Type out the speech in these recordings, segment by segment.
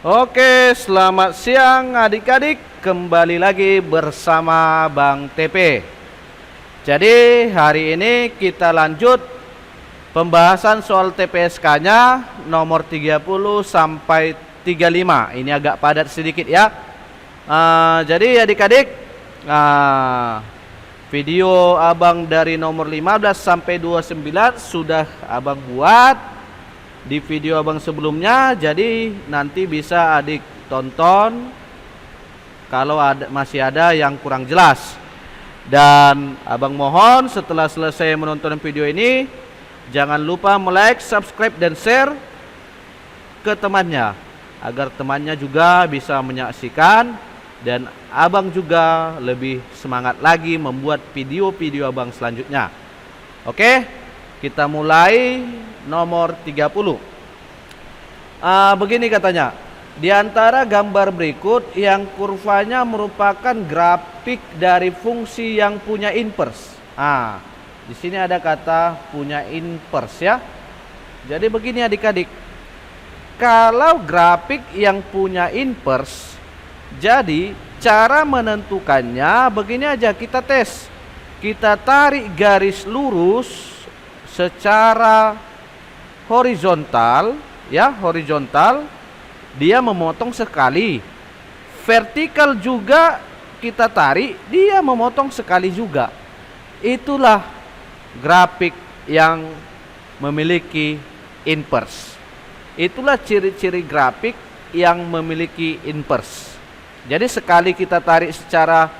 Oke, selamat siang adik-adik. Kembali lagi bersama Bang TP. Jadi hari ini kita lanjut pembahasan soal TPSK-nya nomor 30 sampai 35. Ini agak padat sedikit ya. Jadi adik-adik, video abang dari nomor 15 sampai 29 sudah abang buat di video abang sebelumnya, jadi nanti bisa adik tonton kalau masih ada yang kurang jelas. Dan abang mohon setelah selesai menonton video ini, jangan lupa like, subscribe, dan share ke temannya, agar temannya juga bisa menyaksikan dan abang juga lebih semangat lagi membuat video-video abang selanjutnya. Oke, kita mulai nomor 30. Begini katanya, di antara gambar berikut yang kurvanya merupakan grafik dari fungsi yang punya inverse. Di sini ada kata punya inverse ya. Jadi begini adik-adik, kalau grafik yang punya inverse, jadi cara menentukannya begini aja, kita tes. Kita tarik garis lurus secara horizontal ya, horizontal dia memotong sekali. Vertikal juga kita tarik, dia memotong sekali juga. Itulah grafik yang memiliki inverse. Itulah ciri-ciri grafik yang memiliki inverse. Jadi sekali kita tarik secara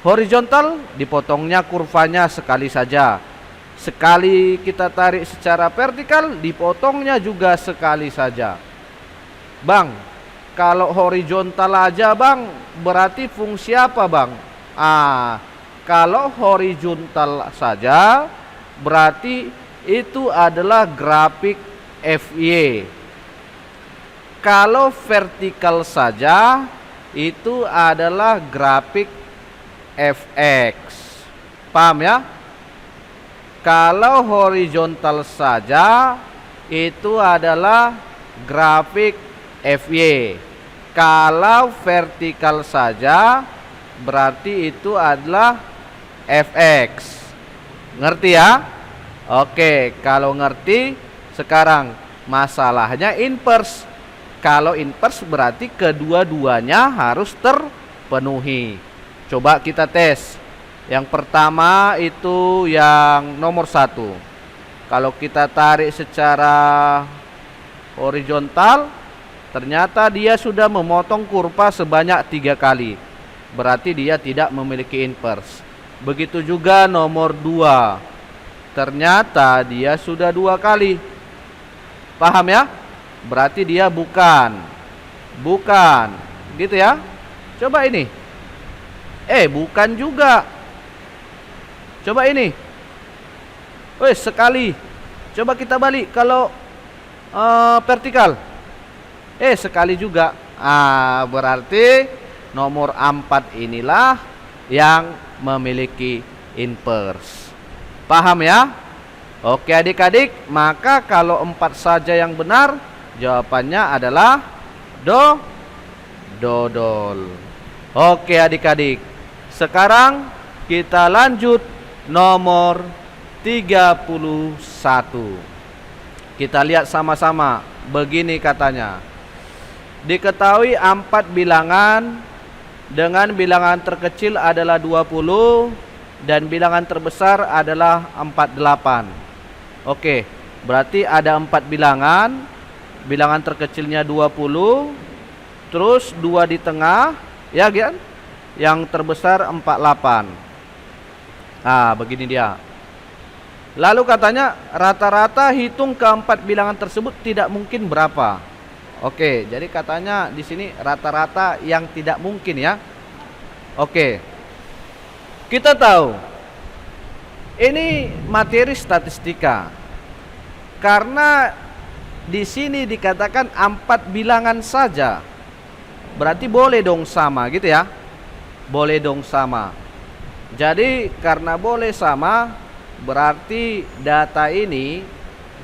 horizontal, dipotongnya kurvanya sekali saja. Sekali kita tarik secara vertikal, dipotongnya juga sekali saja. Bang, kalau horizontal aja bang, berarti fungsi apa bang? Kalau horizontal saja, berarti itu adalah grafik FY. Kalau vertikal saja, itu adalah grafik FX. Paham ya? Kalau horizontal saja, itu adalah grafik FY. Kalau vertikal saja, berarti itu adalah FX. Ngerti ya? Oke, kalau ngerti, sekarang masalahnya inverse. Kalau inverse berarti kedua-duanya harus terpenuhi. Coba kita tes. Yang pertama itu yang nomor 1. Kalau kita tarik secara horizontal, ternyata dia sudah memotong kurva sebanyak 3 kali. Berarti dia tidak memiliki inverse. Begitu juga nomor 2. Ternyata dia sudah 2 kali. Paham ya? Berarti dia bukan. Gitu ya. Coba ini. Bukan juga. Coba ini. Sekali. Coba kita balik kalau vertikal. Sekali juga. Berarti nomor 4 inilah yang memiliki inverse. Paham ya? Oke adik-adik, maka kalau 4 saja yang benar, jawabannya adalah dodol. Oke adik-adik, sekarang kita lanjut nomor 31. Kita lihat sama-sama. Begini katanya. Diketahui 4 bilangan dengan bilangan terkecil adalah 20 dan bilangan terbesar adalah 48. Oke, berarti ada 4 bilangan. Bilangan terkecilnya 20, terus 2 di tengah, ya kan? Yang terbesar 48. Begini dia. Lalu katanya rata-rata hitung keempat bilangan tersebut tidak mungkin berapa. Oke, jadi katanya di sini rata-rata yang tidak mungkin ya. Oke. Kita tahu ini materi statistika. Karena di sini dikatakan 4 bilangan saja. Berarti boleh dong sama gitu ya. Boleh dong sama. Jadi karena boleh sama, berarti data ini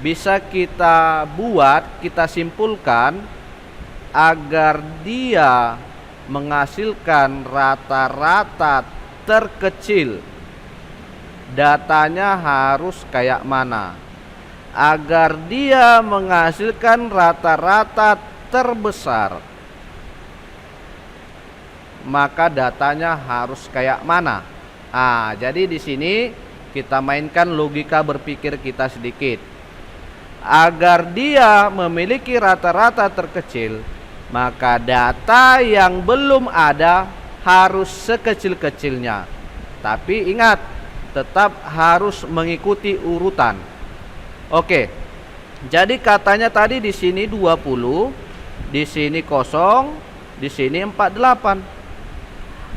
bisa kita buat, kita simpulkan agar dia menghasilkan rata-rata terkecil, datanya harus kayak mana? Agar dia menghasilkan rata-rata terbesar, maka datanya harus kayak mana? Jadi di sini kita mainkan logika berpikir kita sedikit. Agar dia memiliki rata-rata terkecil, maka data yang belum ada harus sekecil-kecilnya. Tapi ingat, tetap harus mengikuti urutan. Oke. Jadi katanya tadi di sini 20, di sini 0, di sini 48.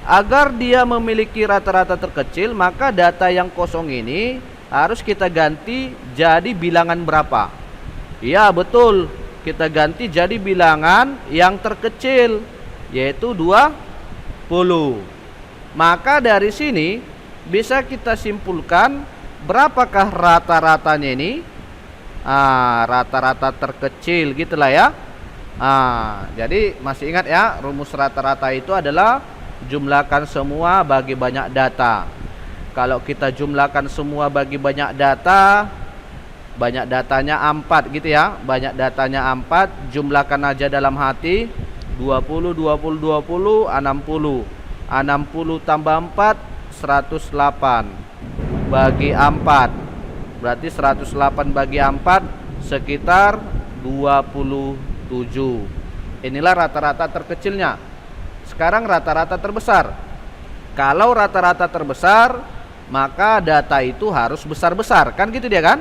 Agar dia memiliki rata-rata terkecil, maka data yang kosong ini harus kita ganti jadi bilangan berapa? Iya, betul. Kita ganti jadi bilangan yang terkecil, yaitu 20. Maka dari sini bisa kita simpulkan berapakah rata-ratanya ini? Rata-rata terkecil gitulah ya. Jadi masih ingat ya, rumus rata-rata itu adalah jumlahkan semua bagi banyak data. Kalau kita jumlahkan semua bagi banyak data, banyak datanya 4 gitu ya. Banyak datanya 4, jumlahkan aja dalam hati. 20, 20, 20, 60. 60 tambah 4, 108. Bagi 4. Berarti 108 bagi 4 sekitar 27. Inilah rata-rata terkecilnya. Sekarang rata-rata terbesar. Kalau rata-rata terbesar, maka data itu harus besar-besar, kan gitu dia kan?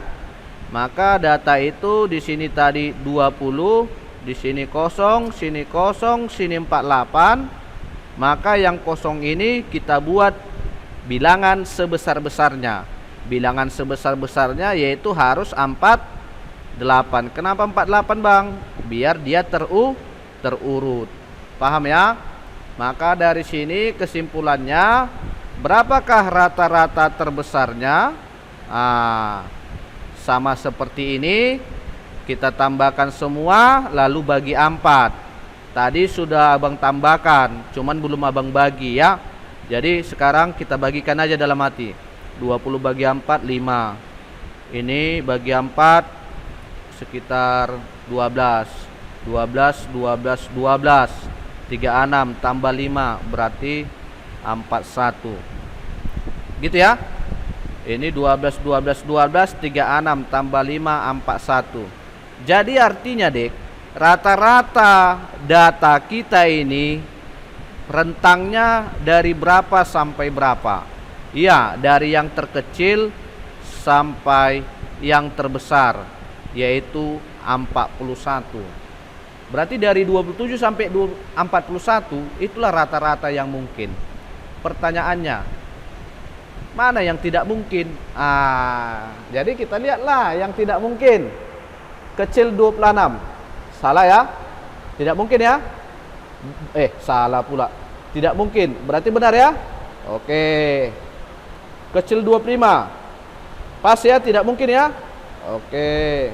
Maka data itu di sini tadi 20, di sini 0, sini 0, sini 48. Maka yang kosong ini kita buat bilangan sebesar-besarnya. Bilangan sebesar-besarnya yaitu harus 48. Kenapa 48 bang? Biar dia terurut. Paham ya? Maka dari sini kesimpulannya, berapakah rata-rata terbesarnya? Sama seperti ini, kita tambahkan semua lalu bagi 4. Tadi sudah abang tambahkan, cuman belum abang bagi ya. Jadi sekarang kita bagikan aja dalam hati. 20 bagi 4, 5. Ini bagi 4 sekitar 12. 12, 12, 12. 36 tambah 5 berarti 41. Gitu ya. Ini 12, 12, 12, 36 tambah 5, 41. Jadi artinya dek, rata-rata data kita ini rentangnya dari berapa sampai berapa? Iya, dari yang terkecil sampai yang terbesar, yaitu 41. Berarti dari 27 sampai 41 itulah rata-rata yang mungkin. Pertanyaannya, mana yang tidak mungkin? Jadi kita lihatlah yang tidak mungkin. Kecil 26. Salah ya? Tidak mungkin ya? Salah pula. Tidak mungkin. Berarti benar ya? Oke. Kecil 25. Pas ya, tidak mungkin ya? Oke.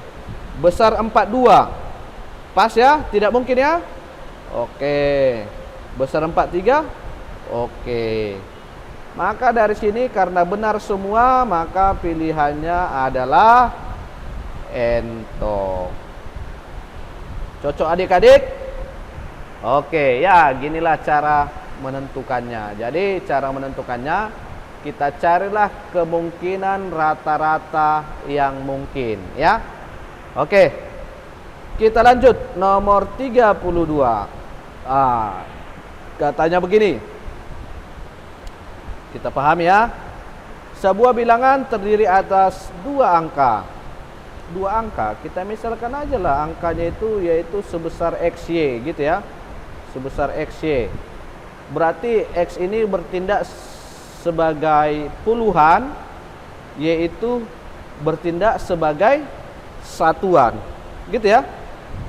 Besar 42. Pas ya, tidak mungkin ya? Oke. Besar 43. Oke. Maka dari sini karena benar semua, maka pilihannya adalah ento. Cocok adik-adik? Oke, ya ginilah cara menentukannya. Jadi cara menentukannya, kita carilah kemungkinan rata-rata yang mungkin ya. Oke. Kita lanjut nomor 32. Katanya begini. Kita paham ya. Sebuah bilangan terdiri atas 2 angka. 2 angka, kita misalkan aja lah angkanya itu yaitu sebesar XY gitu ya. Sebesar XY. Berarti X ini bertindak sebagai puluhan, yaitu bertindak sebagai satuan, gitu ya.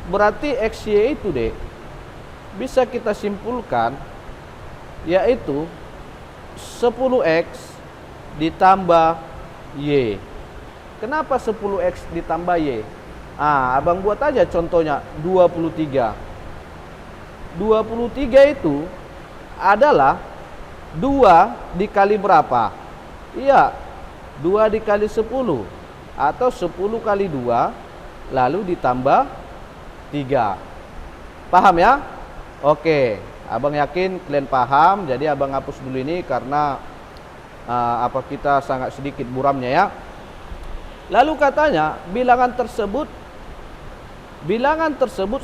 Berarti XY itu deh bisa kita simpulkan yaitu 10X ditambah Y. Kenapa 10X ditambah Y? Abang buat aja contohnya 23. 23 itu adalah 2 dikali berapa? Iya, 2 dikali 10 atau 10 kali 2 lalu ditambah 3. Paham ya? Oke, abang yakin kalian paham. Jadi abang hapus dulu ini karena kita sangat sedikit buramnya ya. Lalu katanya bilangan tersebut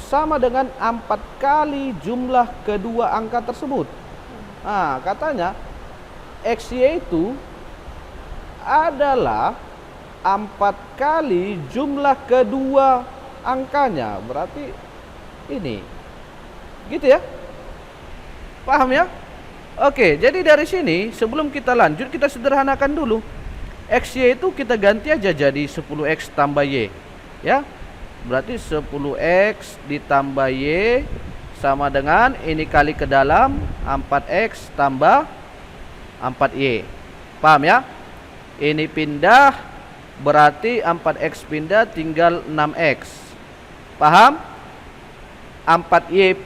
sama dengan 4 kali jumlah kedua angka tersebut. Nah, katanya XY itu adalah 4 kali jumlah kedua angkanya. Berarti ini. Gitu ya? Paham ya? Oke, jadi dari sini sebelum kita lanjut kita sederhanakan dulu. XY itu kita ganti aja jadi 10X tambah Y. Ya. Berarti 10X ditambah Y sama dengan ini kali ke dalam 4X tambah 4Y. Paham ya? Ini pindah berarti 4X pindah tinggal 6X. Paham? 4Y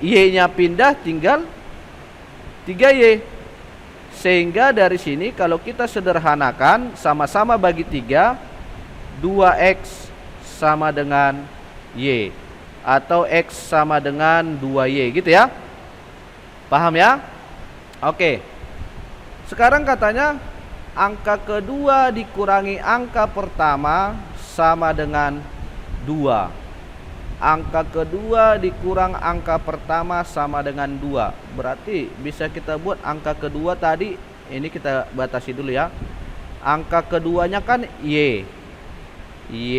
Y-nya pindah tinggal 3Y. Sehingga dari sini kalau kita sederhanakan sama-sama bagi 3, 2X sama dengan Y atau X sama dengan 2Y gitu ya. Paham ya? Oke. Sekarang katanya angka kedua dikurangi angka pertama sama dengan 2. Angka kedua dikurang angka pertama sama dengan 2. Berarti bisa kita buat angka kedua tadi, ini kita batasi dulu ya. Angka keduanya kan Y. Y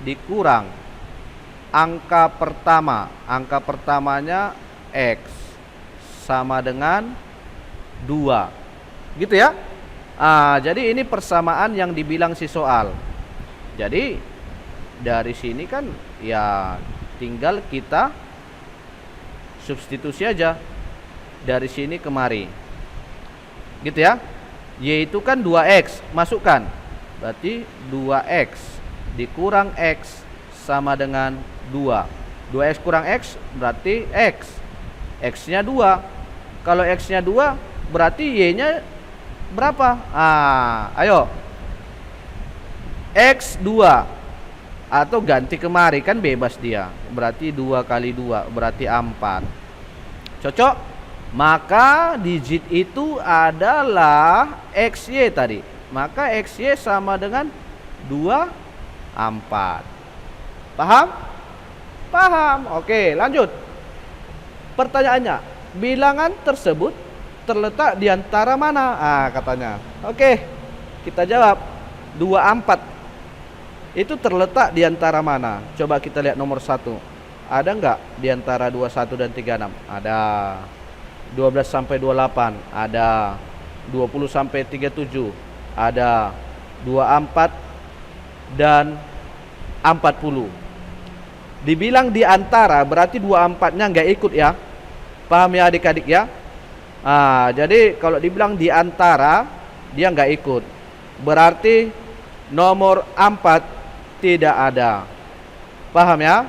dikurang angka pertama. Angka pertamanya X sama dengan 2. Gitu ya. Jadi ini persamaan yang dibilang si soal. Jadi dari sini kan ya tinggal kita substitusi aja dari sini kemari. Gitu ya. Y itu kan 2X, masukkan. Berarti 2X dikurang X sama dengan 2. 2X kurang X berarti X. X-nya 2. Kalau X-nya 2 berarti Y-nya berapa? Ayo. X 2 atau ganti kemari kan bebas dia. Berarti 2 kali 2 berarti 4. Cocok? Maka digit itu adalah XY tadi. Maka XY sama dengan 2, 4. Paham? Paham. Oke, lanjut. Pertanyaannya, bilangan tersebut terletak di antara mana? Katanya. Oke, kita jawab. 24 itu terletak di antara mana? Coba kita lihat nomor 1. Ada enggak di antara 21 dan 36? Ada. 12 sampai 28 ada. 20 sampai 37 ada. 24 dan 40. Dibilang di antara berarti 24-nya enggak ikut ya. Paham ya adik-adik ya? Jadi kalau dibilang di antara dia enggak ikut. Berarti nomor 4 tidak ada. Paham ya?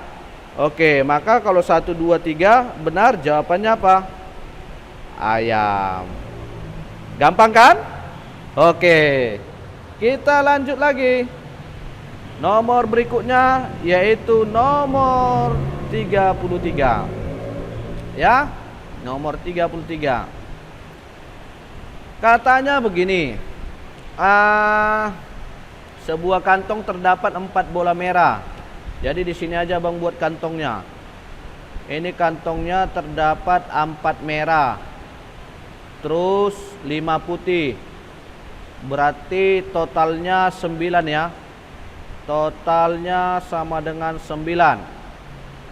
Oke, maka kalau 1, 2, 3 benar, jawabannya apa? Ayam. Gampang kan? Oke. Kita lanjut lagi. Nomor berikutnya yaitu nomor 33. Ya, nomor 33. Katanya begini. Sebuah kantong terdapat 4 bola merah. Jadi di sini aja Bang buat kantongnya. Ini kantongnya terdapat 4 merah. Terus 5 putih. Berarti totalnya 9 ya. Totalnya sama dengan 9.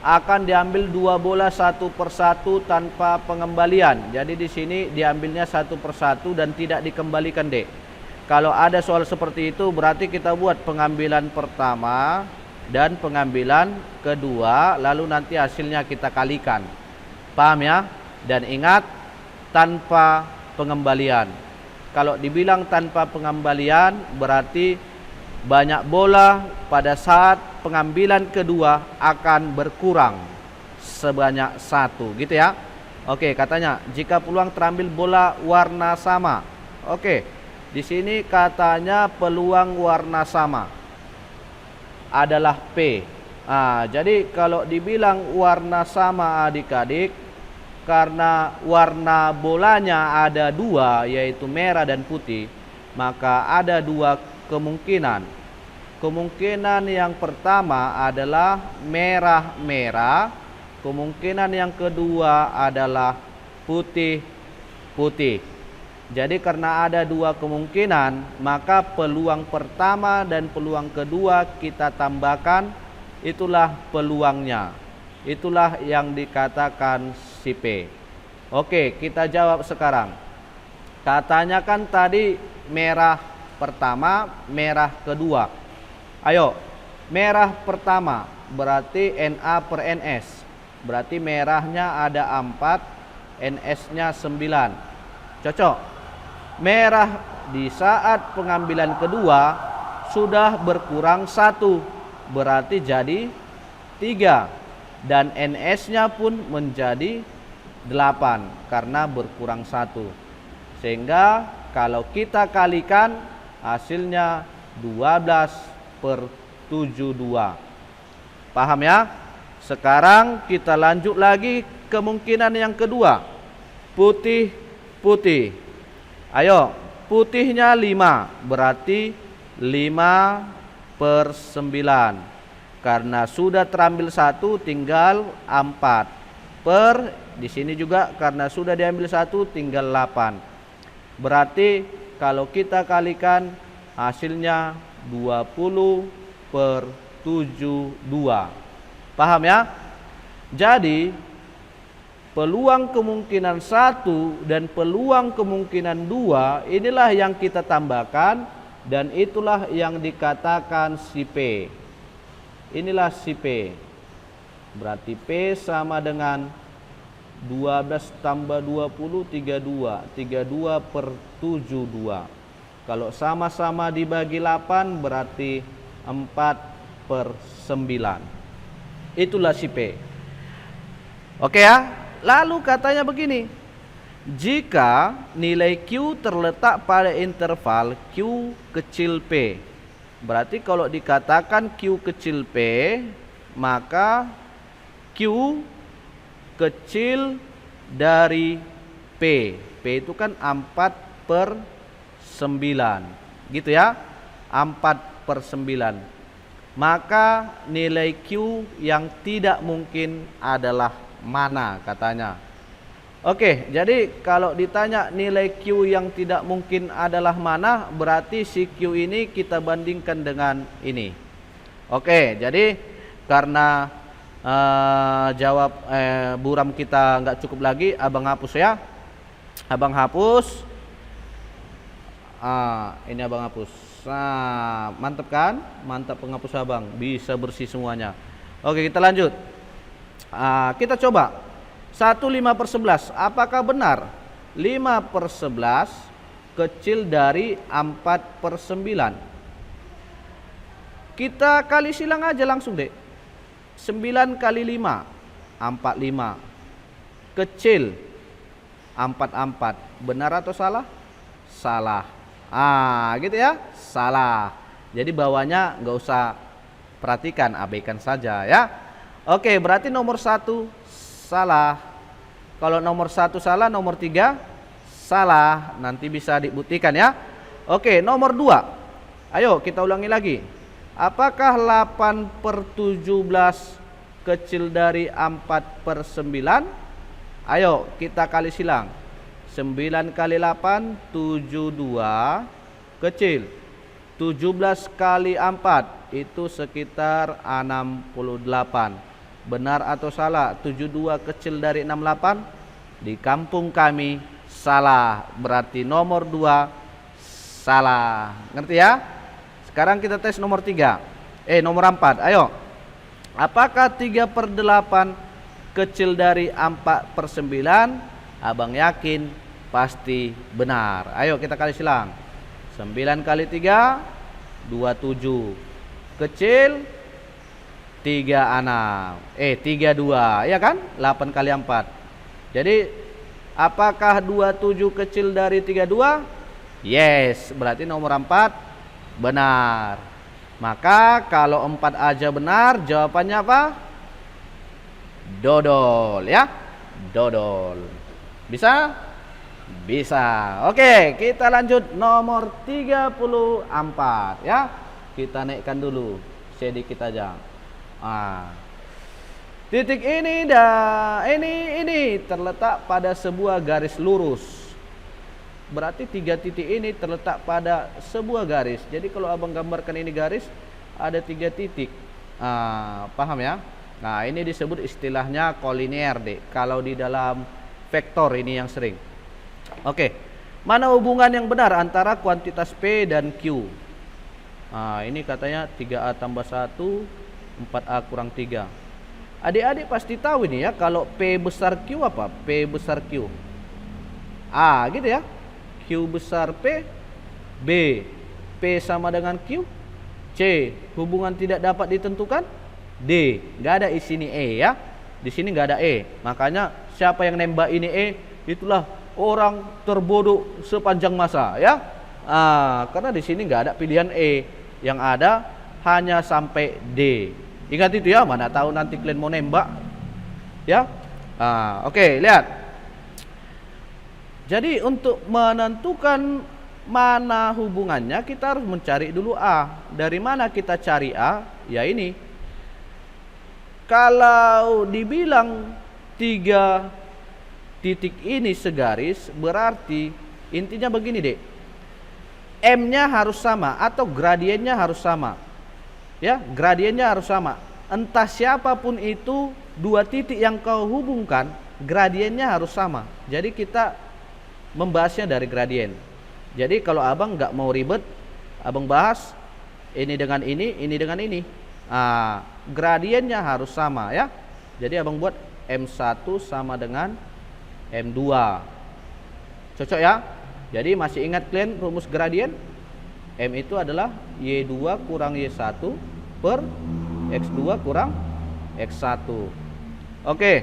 Akan diambil 2 bola satu persatu tanpa pengembalian. Jadi di sini diambilnya satu persatu dan tidak dikembalikan, Dek. Kalau ada soal seperti itu berarti kita buat pengambilan pertama dan pengambilan kedua, lalu nanti hasilnya kita kalikan. Paham ya? Dan ingat, tanpa pengembalian. Kalau dibilang tanpa pengembalian berarti banyak bola pada saat pengambilan kedua akan berkurang. sebanyak 1 gitu ya. Oke, katanya jika peluang terambil bola warna sama. Oke, di sini katanya peluang warna sama adalah P. Jadi kalau dibilang warna sama adik-adik, karena warna bolanya ada 2, yaitu merah dan putih, maka ada 2 kemungkinan. Kemungkinan yang pertama adalah merah-merah, kemungkinan yang kedua adalah putih-putih. Jadi karena ada 2 kemungkinan, maka peluang pertama dan peluang kedua kita tambahkan, itulah peluangnya. Itulah yang dikatakan si P. Oke, kita jawab sekarang. Katanya kan tadi merah pertama, merah kedua. Ayo, merah pertama berarti Na per Ns. Berarti merahnya ada 4, Ns-nya 9. Cocok. Merah di saat pengambilan kedua sudah berkurang 1, berarti jadi 3. Dan Ns-nya pun menjadi 8 karena berkurang 1. Sehingga kalau kita kalikan hasilnya 12/72. Paham ya? Sekarang kita lanjut lagi kemungkinan yang kedua. Putih-putih. Ayo, putihnya 5, berarti 5/9. Karena sudah terambil 1 tinggal 4. Per di sini juga karena sudah diambil 1 tinggal 8. Berarti kalau kita kalikan hasilnya 20/72. Paham ya? Jadi peluang kemungkinan 1 dan peluang kemungkinan 2 inilah yang kita tambahkan, dan itulah yang dikatakan si P. Inilah si P. Berarti P sama dengan 12 tambah 20, 32. 32/72. Kalau sama-sama dibagi 8 berarti 4/9. Itulah si P. Oke ya. Lalu katanya begini. Jika nilai Q terletak pada interval Q kecil P. Berarti kalau dikatakan Q kecil P, maka Q kecil dari P. P itu kan 4/9. Gitu ya. 4/9. Maka nilai Q yang tidak mungkin adalah mana katanya. Oke, jadi kalau ditanya nilai Q yang tidak mungkin adalah mana, berarti si Q ini kita bandingkan dengan ini. Oke, jadi karena buram kita nggak cukup lagi, abang hapus ya. Abang hapus. Ini abang hapus. Nah, mantap kan? Mantap penghapus abang, bisa bersih semuanya. Oke, kita lanjut. Kita coba. 1 5/11. Apakah benar 5/11 kecil dari 4/9? Kita kali silang aja langsung deh. 9 kali 5 45. Kecil 44. Benar atau salah? Salah. Gitu ya. Salah. Jadi bawahnya nggak usah perhatikan, abaikan saja ya. Oke, berarti nomor 1 salah. Kalau nomor 1 salah, nomor 3 salah. Nanti bisa dibuktikan ya. Oke, nomor 2. Ayo kita ulangi lagi. Apakah 8/17 kecil dari 4/9? Ayo kita kali silang. 9 kali 8 72 kecil. 17 kali 4 itu sekitar 68. Benar atau salah? 72 kecil dari 68? Di kampung kami salah. Berarti nomor 2 salah. Ngerti ya? Sekarang kita tes nomor 3. Nomor 4. Ayo. Apakah 3/8 kecil dari 4/9? Abang yakin pasti benar. Ayo kita kali silang. 9 kali 3 27. Kecil 32, ya kan? 8 kali 4. Jadi apakah 27 kecil dari 32? Yes, berarti nomor 4 benar. Maka kalau 4 aja benar, jawabannya apa? Dodol, ya. Dodol. Bisa? Bisa. Oke, kita lanjut nomor 34, ya. Kita naikkan dulu sedikit aja. Titik ini ini terletak pada sebuah garis lurus. Berarti 3 titik ini terletak pada sebuah garis. Jadi kalau abang gambarkan ini garis, ada 3 titik. Paham ya? Nah, ini disebut istilahnya kolinear, Dek. Kalau di dalam vektor ini yang sering. Oke. Mana hubungan yang benar antara kuantitas P dan Q? Ini katanya 3A tambah 1, 4A kurang 3. Adik-adik pasti tahu ini ya, kalau P besar Q apa? P besar Q. Gitu ya. Q besar P, B. P sama dengan Q, C. Hubungan tidak dapat ditentukan, D. Nggak ada di sini E ya. Di sini nggak ada E. Makanya siapa yang nembak ini E, itulah orang terbodoh sepanjang masa ya. Karena di sini nggak ada pilihan E. Yang ada hanya sampai D. Ingat itu ya, mana tahu nanti kalian mau nembak. Ya. Oke, lihat. Jadi untuk menentukan mana hubungannya, kita harus mencari dulu A. Dari mana kita cari A? Ya ini. Kalau dibilang 3 titik ini segaris, berarti intinya begini, Dek. M-nya harus sama atau gradiennya harus sama. Ya, gradiennya harus sama. Entah siapapun itu, 2 titik yang kau hubungkan, gradiennya harus sama. Jadi kita membahasnya dari gradien. Jadi kalau abang nggak mau ribet, abang bahas ini dengan ini dengan ini. Gradiennya harus sama ya. Jadi abang buat M1 sama dengan M2. Cocok ya? Jadi masih ingat kalian rumus gradien? M itu adalah Y2 kurang Y1 per X2 kurang X1. Oke,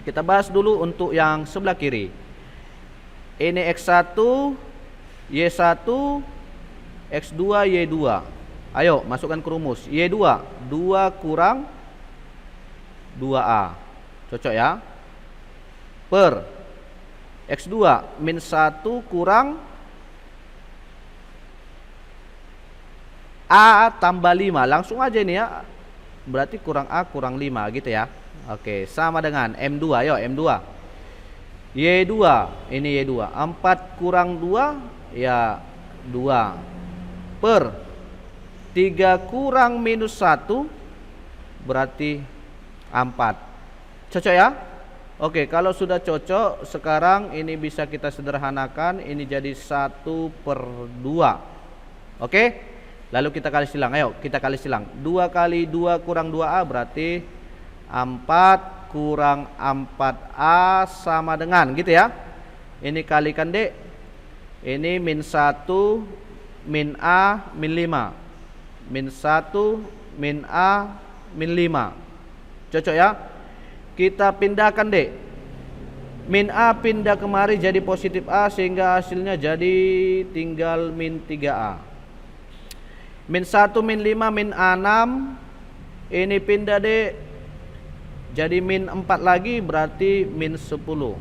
kita bahas dulu untuk yang sebelah kiri. Ini X1, Y1, X2, Y2. Ayo masukkan ke rumus. Y2, 2 kurang 2A. Cocok ya? Per X2, min 1 kurang A tambah 5. Langsung aja ini ya. Berarti kurang A kurang 5 gitu ya. Oke, sama dengan M2. Ayo M2. Y2, ini Y2. 4 kurang 2 ya 2. Per 3 kurang minus 1 berarti 4. Cocok ya? Oke, kalau sudah cocok, sekarang ini bisa kita sederhanakan. Ini jadi 1/2. Oke, lalu kita kali silang. Ayo kita kali silang. 2 kali 2 kurang 2A berarti 4 kurang 4A sama dengan gitu ya. Ini kalikan Dek. Ini min 1 min A min 5. Min 1 min A min 5. Cocok ya? Kita pindahkan Dek. Min A pindah kemari jadi positif A, sehingga hasilnya jadi tinggal min 3A. Min 1 min 5 min A6. Ini pindah Dek, jadi min 4 lagi berarti min 10.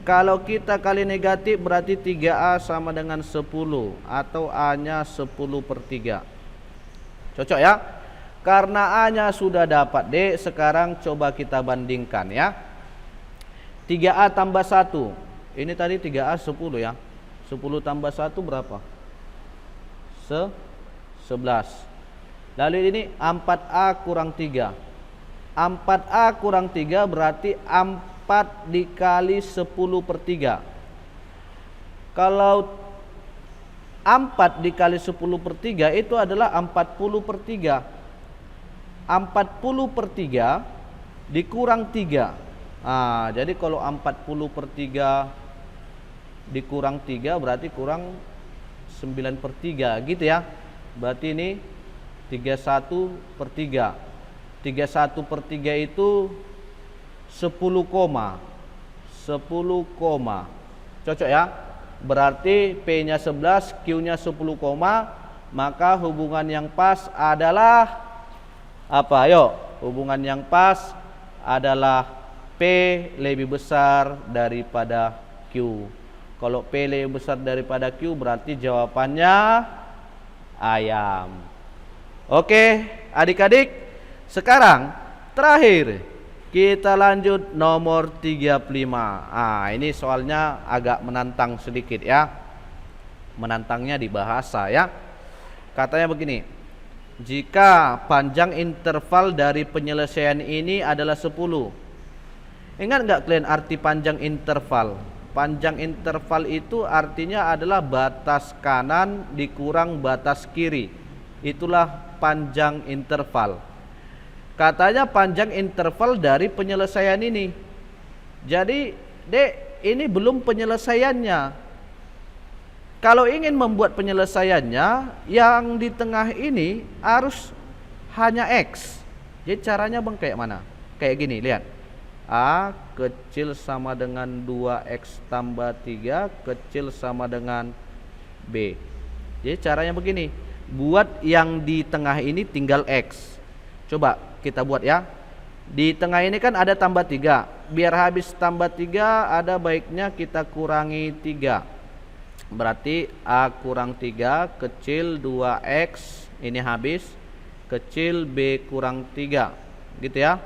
Kalau kita kali negatif berarti 3A sama dengan 10, atau A nya 10/3. Cocok ya? Karena A nya sudah dapat Dek, sekarang coba kita bandingkan ya. 3A tambah 1. Ini tadi 3A 10 ya. 10 tambah 1 berapa? 11. Lalu ini 4A kurang 3. 4A kurang 3 berarti 4 dikali 10/3. Kalau 4 dikali 10/3 itu adalah 40/3. 40/3 dikurang 3. Jadi kalau 40/3 dikurang 3 berarti kurang 9/3 gitu ya. Berarti ini 31/3. 31/3 itu 10 koma. 10 koma. Cocok ya? Berarti P-nya 11, Q-nya 10 koma, maka hubungan yang pas adalah apa? Ayo, hubungan yang pas adalah P lebih besar daripada Q. Kalau P lebih besar daripada Q berarti jawabannya ayam. Oke, adik-adik. Sekarang terakhir kita lanjut nomor 35. Ini soalnya agak menantang sedikit ya. Menantangnya di bahasa ya. Katanya begini. Jika panjang interval dari penyelesaian ini adalah 10. Ingat nggak kalian arti panjang interval? Panjang interval itu artinya adalah batas kanan dikurang batas kiri. Itulah panjang interval. Katanya panjang interval dari penyelesaian ini. Jadi, Dek, ini belum penyelesaiannya. Kalau ingin membuat penyelesaiannya, yang di tengah ini harus hanya X. Jadi caranya bang kayak mana? Kayak gini, lihat. A kecil sama dengan 2X tambah 3 kecil sama dengan B. Jadi caranya begini. Buat yang di tengah ini tinggal X. Coba kita buat ya. Di tengah ini kan ada tambah 3. Biar habis tambah 3 ada baiknya kita kurangi 3. Berarti A kurang 3 kecil 2X ini habis, kecil B kurang 3, gitu ya.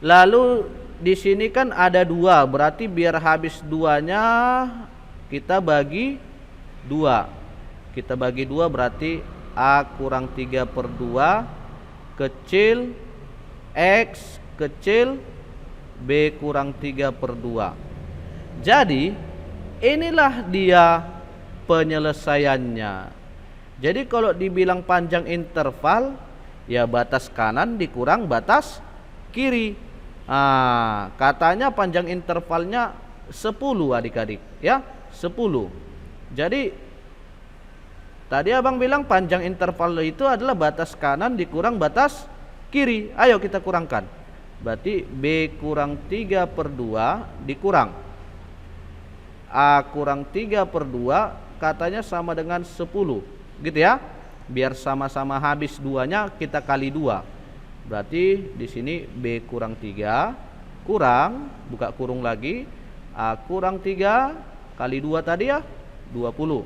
Lalu di sini kan ada 2, berarti biar habis 2-nya kita bagi 2. Kita bagi 2 berarti A kurang 3/2 kecil X kecil B kurang 3/2. Jadi inilah dia penyelesaiannya. Jadi kalau dibilang panjang interval, ya batas kanan dikurang batas kiri. Katanya panjang intervalnya 10 adik-adik ya, 10. Jadi tadi abang bilang panjang interval itu adalah batas kanan dikurang batas kiri. Ayo kita kurangkan. Berarti B kurang 3/2 dikurang A kurang 3/2 katanya sama dengan 10, gitu ya. Biar sama-sama habis 2-nya kita kali 2. Berarti di sini B kurang 3 kurang, buka kurung lagi, A kurang 3 kali 2 tadi ya 20.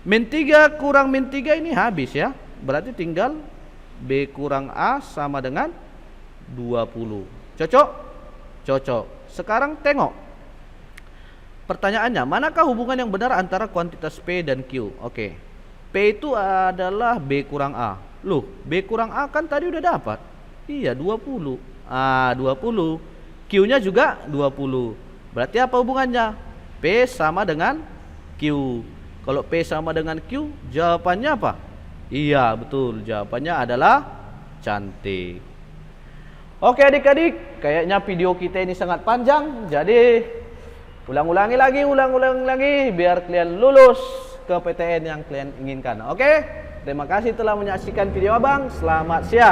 Min 3 kurang min 3 ini habis ya. Berarti tinggal B kurang A sama dengan 20. Cocok? Cocok. Sekarang tengok. Pertanyaannya, manakah hubungan yang benar antara kuantitas P dan Q? Oke. P itu adalah B kurang A. Loh, B kurang A kan tadi udah dapat. Iya, 20. 20. Q-nya juga 20. Berarti apa hubungannya? P sama dengan Q. Kalau P sama dengan Q, jawabannya apa? Iya, betul. Jawabannya adalah cantik. Oke adik-adik, kayaknya video kita ini sangat panjang. Jadi ulang-ulangi lagi biar kalian lulus ke PTN yang kalian inginkan. Oke, terima kasih telah menyaksikan video abang. Selamat siang.